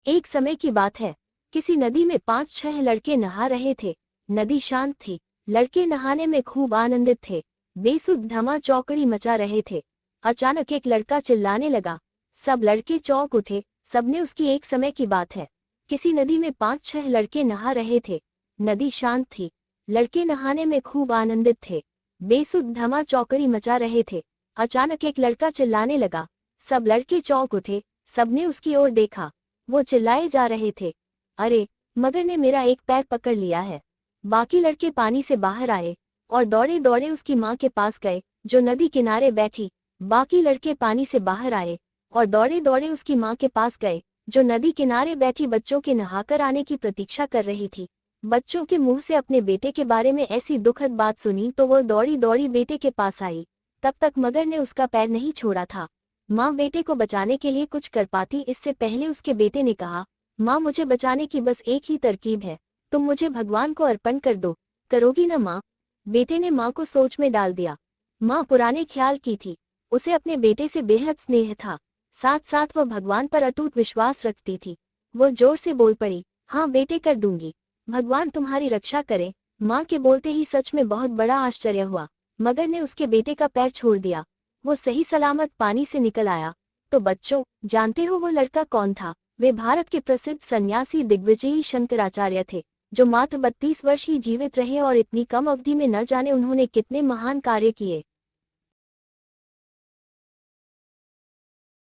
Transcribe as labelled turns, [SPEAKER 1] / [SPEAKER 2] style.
[SPEAKER 1] एक समय की बात है। किसी नदी में 5-6 लड़के नहा रहे थे। नदी शांत थी। लड़के नहाने में खूब आनंदित थे। बेसुध धमा चौकड़ी मचा रहे थे। अचानक एक लड़का चिल्लाने लगा। सब लड़के चौंक उठे। सबने उसकी एक समय की बात है। किसी नदी में 5-6 लड़के नहा रहे थे। नदी शांत थी। लड़के नहाने में खूब आनंदित थे। बेसुध धमा चौकड़ी मचा रहे थे। अचानक एक लड़का चिल्लाने लगा। सब लड़के चौंक उठे। सबने उसकी ओर देखा। वो चिल्लाए जा रहे थे, अरे, मगर ने मेरा एक पैर पकड़ लिया है। बाकी लड़के पानी से बाहर आए और दौड़े दौड़े उसकी माँ के पास गए, जो नदी किनारे बैठी। बाकी लड़के पानी से बाहर आए और दौड़े दौड़े उसकी माँ के पास गए, जो नदी किनारे बैठी बच्चों के नहाकर आने की प्रतीक्षा कर रही थी। बच्चों के मुंह से अपने बेटे के बारे में ऐसी दुखद बात सुनी तो वो दौड़ी दौड़ी बेटे के पास आई। तब तक मगर ने उसका पैर नहीं छोड़ा था। माँ बेटे को बचाने के लिए कुछ कर पाती इससे पहले उसके बेटे ने कहा, माँ मुझे बचाने की बस एक ही तरकीब है, तुम मुझे भगवान को अर्पण कर दो। करोगी ना माँ? बेटे ने माँ को सोच में डाल दिया। माँ पुराने ख्याल की थी। उसे अपने बेटे से बेहद स्नेह था। साथ साथ वह भगवान पर अटूट विश्वास रखती थी। वो जोर से बोल पड़ी, हाँ बेटे कर दूंगी। भगवान तुम्हारी रक्षा करे। माँ के बोलते ही सच में बहुत बड़ा आश्चर्य हुआ। मगर ने उसके बेटे का पैर छोड़ दिया। वो सही सलामत पानी से निकल आया। तो बच्चों, जानते हो वो लड़का कौन था? वे भारत के प्रसिद्ध सन्यासी दिग्विजयी शंकराचार्य थे, जो मात्र 32 वर्ष ही जीवित रहे और इतनी कम अवधि में न जाने उन्होंने कितने महान कार्य किए।